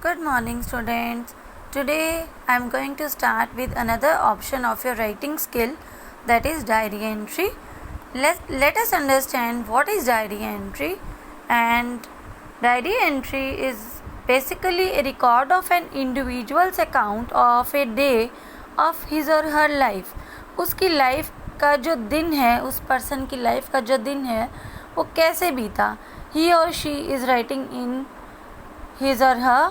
Good morning, students. Today I am going to start with another option of your writing skill, that is diary entry. Let us understand what is diary entry. And diary entry is basically a record of an individual's account of a day of his or her life. उसकी life का जो दिन है, उस person की life का जो दिन है वो कैसे बीता. He or she is writing in his or her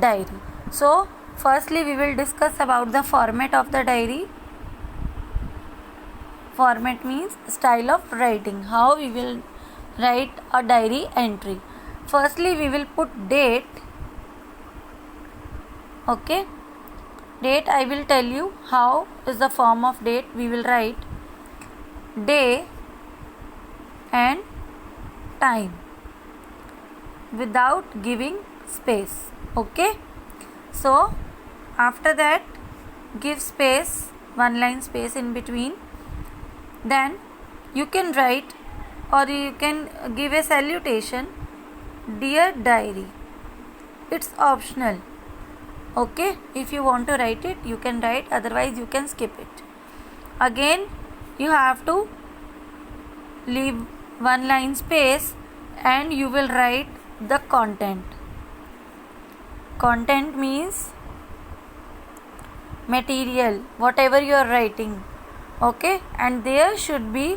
diary. So firstly we will discuss about the format of the diary. Format means style of writing, how we will write a diary entry. Firstly we will put date. Okay, date I will tell you how is the form of date. We will write day and time without giving space. Okay, so after that give space, one line space in between. Then you can write or you can give a salutation, dear diary. It's optional. Okay, if you want to write it you can write, otherwise you can skip it. Again you have to leave one line space and you will write the content. Content means material, whatever you are writing. Okay, and there should be,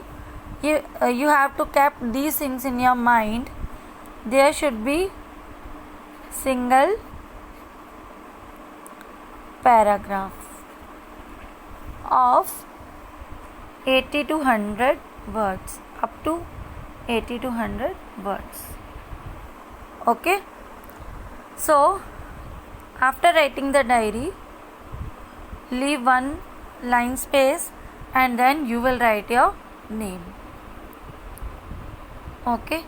you have to keep these things in your mind. There should be single paragraph of 80 to 100 words, up to 80 to 100 words. Okay, so after writing the diary, leave one line space and then you will write your name. Okay,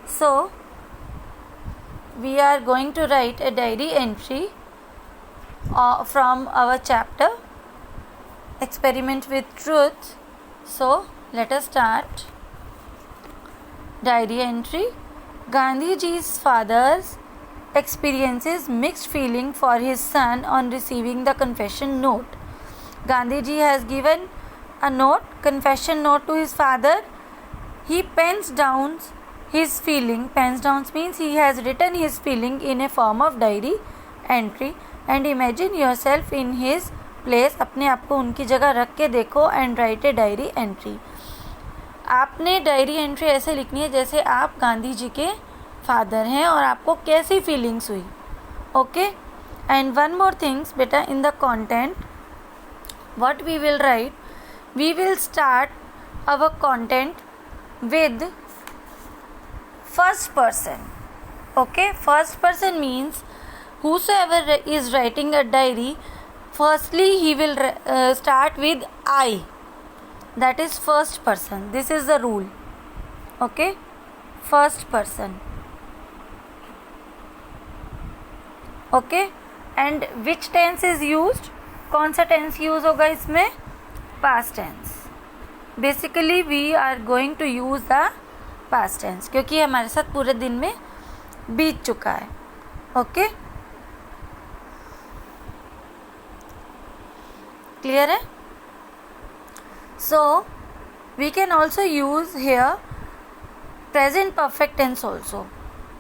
so we are going to write a diary entry from our chapter Experiment with Truth. So let us start. Diary entry. Gandhiji's father's experiences mixed feeling for his son on receiving the confession note. Gandhiji has given a note, confession note to his father. He pens down his feeling. Pens down means he has written his feeling in a form of diary entry. And imagine yourself in his place. अपने आप को उनकी जगह रख के देखो and write a diary entry. आपने diary entry ऐसे लिखनी है जैसे आप गांधी जी के फादर हैं और आपको कैसी फीलिंग्स हुई. Okay, and one more things बेटा, in the content what we will write, we will start our content with first person. Okay, first person means whosoever is writing a diary, firstly he will start with I. That is first person. This is the rule. Okay, first person. Okay, and which tense is used? कौन सा tense use होगा इसमें? Past tense. Basically we are going to use the past tense क्योंकि हमारे साथ पूरे दिन में बीत चुका है. Okay, clear है? So we can also use here present perfect tense also.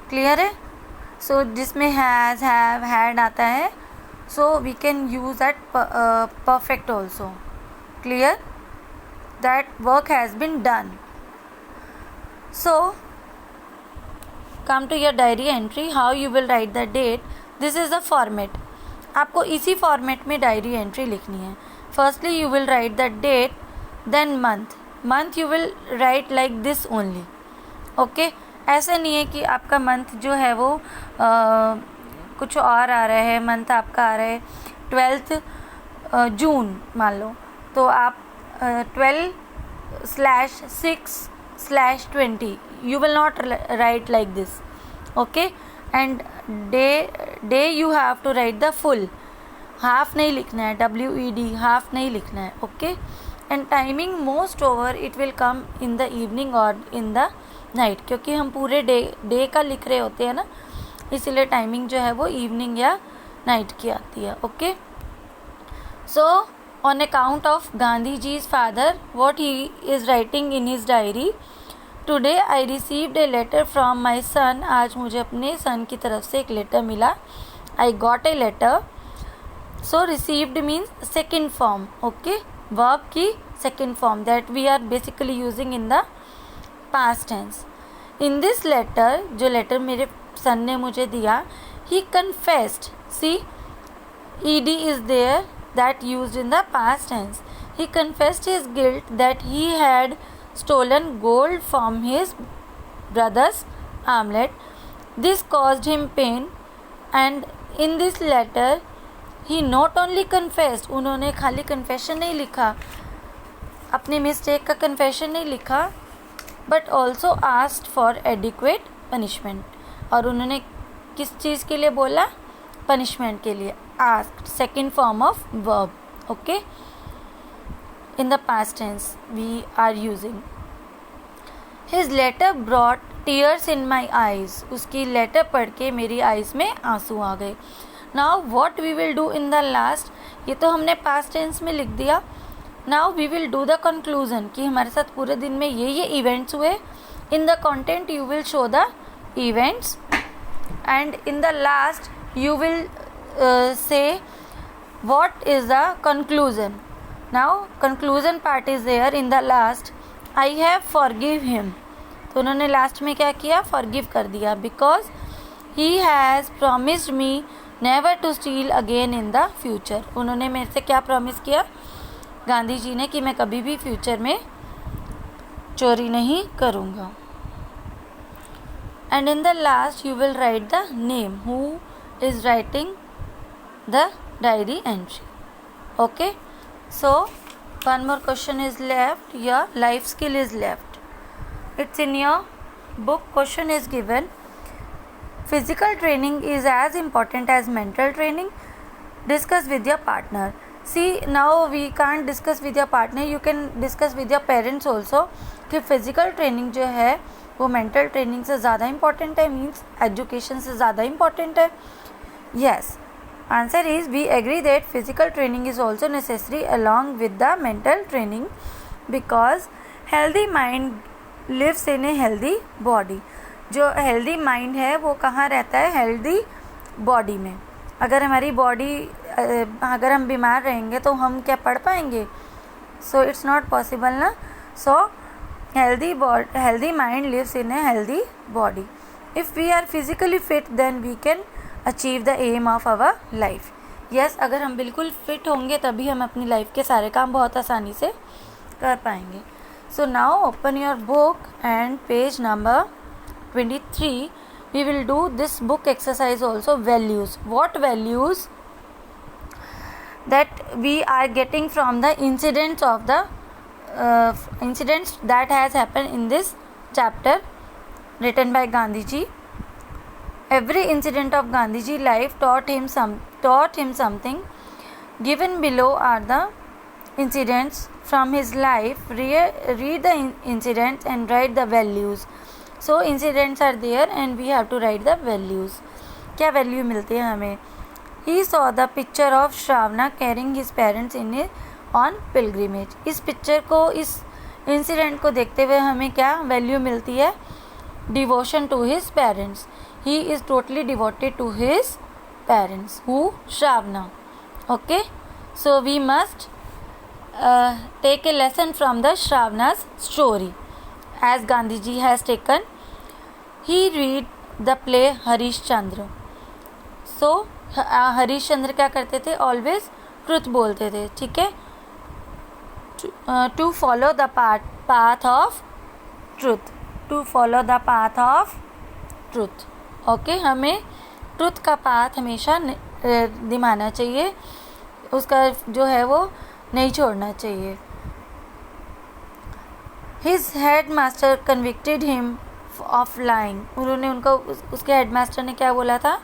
Clear है? So जिसमें has, have, had आता है, so we can use that perfect also. Clear? That work has been done. So come to your diary entry. How you will write the date? This is the format. आपको इसी format में diary entry लिखनी है. Firstly you will write the date, then month you will write like this only. Okay, ऐसे नहीं है कि आपका मंथ जो है वो कुछ और आ रहा है. मंथ आपका आ रहा है 12 जून मान लो, तो आप 12/6/20 you will not write like this. Okay, and day you have to write the full. Half नहीं लिखना है, WED हाफ नहीं लिखना है. Okay, and timing most over it will come in the evening और इन द नाइट, क्योंकि हम पूरे डे का लिख रहे होते हैं ना, इसीलिए टाइमिंग जो है वो इवनिंग या नाइट की आती है. Okay, so on account of Gandhi जी's father, what he is writing in his diary, today I received a letter from my son. आज मुझे अपने सन की तरफ से एक लेटर मिला. I got a letter. So received means second form. Okay, verb की second form that we are basically using in the past tense. In this letter, जो लेटर मेरे सन ने मुझे दिया, he confessed. See, ed is there that used in the past tense. He confessed his guilt that he had stolen gold from his brother's armlet. This caused him pain, and in this letter he not only confessed, उन्होंने खाली confession नहीं लिखा, अपनी mistake का confession नहीं लिखा, but also asked for adequate punishment. और उन्होंने किस चीज़ के लिए बोला? पनिशमेंट के लिए. asked, second form of verb. Okay, in the past tense we are using. His letter brought tears in my eyes. उसकी लेटर पढ़ के मेरी आइज़ में आंसू आ गए. Now what we will do in the last, ये तो हमने past tense में लिख दिया. Now we will do the conclusion कि हमारे साथ पूरे दिन में ये events हुए. In the content you will show the events, and in the last you will say what is the conclusion. Now conclusion part is there in the last. I have forgive him. तो उन्होंने last में क्या किया? forgive कर दिया. because he has promised me never to steal again in the future. उन्होंने मेरे से क्या प्रॉमिस किया? गांधी जी ने, कि मैं कभी भी फ्यूचर में चोरी नहीं करूँगा. And in the last you will write the name who is writing the diary entry. Okay, so one more question is left. Your life skill is left. It's in your book. Question is given, physical training is as important as mental training. Discuss with your partner. See, now we can't discuss with your partner, you can discuss with your parents also कि physical training जो है वो mental training से ज़्यादा important है, means education से ज़्यादा important है. Yes, answer is we agree that physical training is also necessary along with the mental training, because healthy mind lives in a healthy body. जो हेल्दी माइंड है वो कहाँ रहता है? हेल्दी बॉडी में. अगर हमारी बॉडी, अगर हम बीमार रहेंगे तो हम क्या पढ़ पाएंगे? सो इट्स नॉट पॉसिबल ना. सो healthy mind lives in a healthy body. If we are physically fit, then we can achieve the aim of our life. Yes, अगर हम बिल्कुल फिट होंगे तभी हम अपनी लाइफ के सारे काम बहुत आसानी से कर पाएंगे. So now open your book and page number 23. We will do this book exercise also. Values. What values that we are getting from the incidents of the incidents that has happened in this chapter written by Gandhi ji. Every incident of Gandhi ji life taught him something. Given below are the incidents from his life. Read the incidents and write the values. So incidents are there and we have to write the values. क्या value मिलती है हमें? He saw the picture of Shravana carrying his parents in on pilgrimage. इस picture को, इस incident को देखते हुए हमें क्या वैल्यू मिलती है? Devotion to his parents. He is totally devoted to his parents. Who? Shravana. Okay, so we must take a lesson from the श्रावना's story as Gandhi ji has taken. He read the play Harishchandra. So Harishchandra क्या करते थे? Always truth बोलते थे. ठीक है, to follow the path of truth. To follow the path of truth. Okay, हमें truth का पाथ हमेशा निभाना चाहिए, उसका जो है वो नहीं छोड़ना चाहिए. His headmaster convicted him of lying. उन्होंने उनको, उसके हेडमास्टर ने क्या बोला था?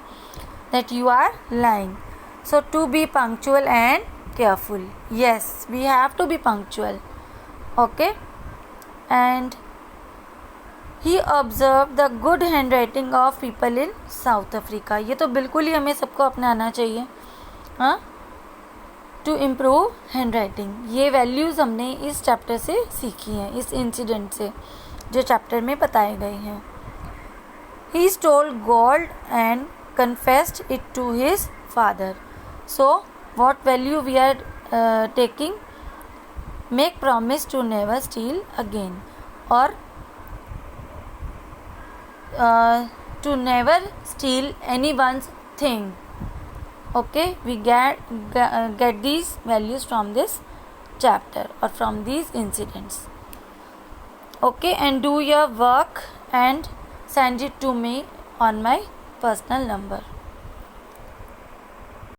That you are lying. So to be punctual and careful. Yes, we have to be punctual. Okay, and he observe the good hand writing of people in south Africa. ये तो बिल्कुल ही हमें सबको अपनाना चाहिए. हाँ, टू इम्प्रूव हैंड राइटिंग. ये values हमने इस चैप्टर से सीखी हैं, इस इंसिडेंट से जो चैप्टर में बताए गए हैं. He stole gold and confessed it to his father. So what value we are taking? Make promise to never steal again, और to never steal anyone's thing. Okay, we get these values from this chapter or from these incidents. Okay, and do your work and send it to me on my personal number.